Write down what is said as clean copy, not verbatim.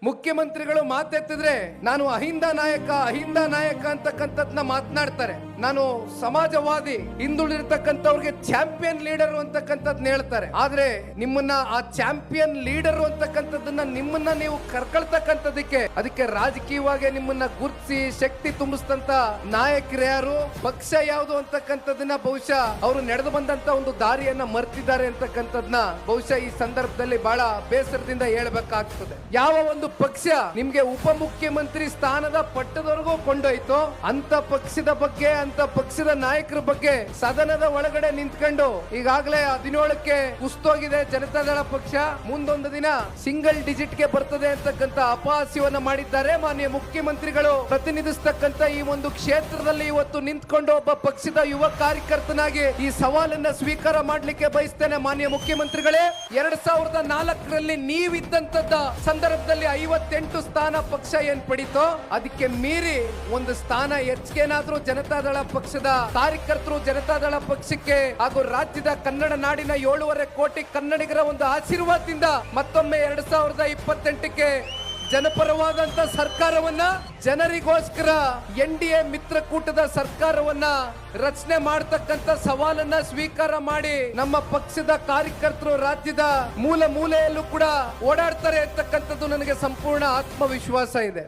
ಮುಖ್ಯಮಂತ್ರಿಗಳು ಮಾತೆತ್ತಿದ್ರೆ ನಾನು ಅಹಿಂದ ನಾಯಕ ಅಂತಕ್ಕಂಥದ್ನ ಮಾತನಾಡ್ತಾರೆ. ನಾನು ಸಮಾಜವಾದಿ, ಹಿಂದುಳಿರ್ತಕ್ಕಂಥವ್ರಿಗೆ ಚಾಂಪಿಯನ್ ಲೀಡರ್ ಅಂತಕ್ಕಂಥದ್ನ ಹೇಳ್ತಾರೆ. ಆದ್ರೆ ನಿಮ್ಮನ್ನ ಆ ಚಾಂಪಿಯನ್ ಲೀಡರ್ ಅಂತಕ್ಕಂಥದ್ದನ್ನ ನಿಮ್ಮನ್ನ ನೀವು ಕರ್ಕೊಳ್ತಕ್ಕಂಥದಕ್ಕೆ ಅದಕ್ಕೆ ರಾಜಕೀಯವಾಗಿ ನಿಮ್ಮನ್ನ ಗುರ್ತಿಸಿ ಶಕ್ತಿ ತುಂಬಿಸಿದಂತ ನಾಯಕರು ಯಾರು, ಪಕ್ಷ ಯಾವುದು ಅಂತಕ್ಕಂಥದನ್ನ ಬಹುಶಃ ಅವರು ನಡೆದು ಬಂದಂತ ಒಂದು ದಾರಿಯನ್ನ ಮರ್ತಿದ್ದಾರೆ ಅಂತಕ್ಕಂಥದ್ನ ಬಹುಶಃ ಈ ಸಂದರ್ಭದಲ್ಲಿ ಬಹಳ ಬೇಸರದಿಂದ ಹೇಳ್ಬೇಕಾಗ್ತದೆ. ಯಾವ ಒಂದು ಪಕ್ಷ ನಿಮ್ಗೆ ಉಪಮುಖ್ಯಮಂತ್ರಿ ಸ್ಥಾನದ ಪಟ್ಟದವರೆಗೂ ಕೊಂಡೊಯ್ತು, ಅಂತ ಪಕ್ಷದ ಬಗ್ಗೆ, ಅಂತ ಪಕ್ಷದ ನಾಯಕರ ಬಗ್ಗೆ ಸದನದ ಒಳಗಡೆ ನಿಂತ್ಕೊಂಡು ಈಗಾಗಲೇ 17ಕ್ಕೆ ಕುಸ್ತೋಗಿದೆ ಜನತಾದಳ ಪಕ್ಷ, ಮುಂದೊಂದು ದಿನ ಸಿಂಗಲ್ ಡಿಜಿಟ್ ಗೆ ಬರ್ತದೆ ಅಂತಕ್ಕಂಥ ಅಪಹಾಸ್ಯವನ್ನ ಮಾಡಿದ್ದಾರೆ. ಮಾನ್ಯ ಮುಖ್ಯಮಂತ್ರಿಗಳು ಪ್ರತಿನಿಧಿಸ್ತಕ್ಕಂಥ ಈ ಒಂದು ಕ್ಷೇತ್ರದಲ್ಲಿ ಇವತ್ತು ನಿಂತ್ಕೊಂಡು ಒಬ್ಬ ಪಕ್ಷದ ಯುವ ಕಾರ್ಯಕರ್ತನಾಗಿ ಈ ಸವಾಲನ್ನ ಸ್ವೀಕಾರ ಮಾಡ್ಲಿಕ್ಕೆ ಬಯಸ್ತೇನೆ. ಮಾನ್ಯ ಮುಖ್ಯಮಂತ್ರಿಗಳೇ, 2004ರಲ್ಲಿ ನೀವಿದ್ದಂತದ್ದ ಸಂದರ್ಭದಲ್ಲಿ 58 ಸ್ಥಾನ ಪಕ್ಷ ಏನ್ ಪಡೀತೋ ಅದಕ್ಕೆ ಮೀರಿ ಒಂದು ಸ್ಥಾನ ಹೆಚ್ಚಿಗೆನಾದ್ರೂ ಜನತಾದಳ ಪಕ್ಷದ ಕಾರ್ಯಕರ್ತರು ಜನತಾದಳ ಪಕ್ಷಕ್ಕೆ ಹಾಗೂ ರಾಜ್ಯದ ಕನ್ನಡ ನಾಡಿನ 7.5 ಕೋಟಿ ಕನ್ನಡಿಗರ ಒಂದು ಆಶೀರ್ವಾದದಿಂದ ಮತ್ತೊಮ್ಮೆ 2028ಕ್ಕೆ ಜನಪರವಾದಂತ ಸರ್ಕಾರವನ್ನ, ಜನರಿಗೋಸ್ಕರ NDA ಮಿತ್ರಕೂಟದ ಸರ್ಕಾರವನ್ನ ರಚನೆ ಮಾಡತಕ್ಕಂತ ಸವಾಲನ್ನ ಸ್ವೀಕಾರ ಮಾಡಿ ನಮ್ಮ ಪಕ್ಷದ ಕಾರ್ಯಕರ್ತರು ರಾಜ್ಯದ ಮೂಲೆಯಲ್ಲೂ ಕೂಡ ಓಡಾಡ್ತಾರೆ ಅಂತಕ್ಕಂಥದ್ದು ನನಗೆ ಸಂಪೂರ್ಣ ಆತ್ಮವಿಶ್ವಾಸ ಇದೆ.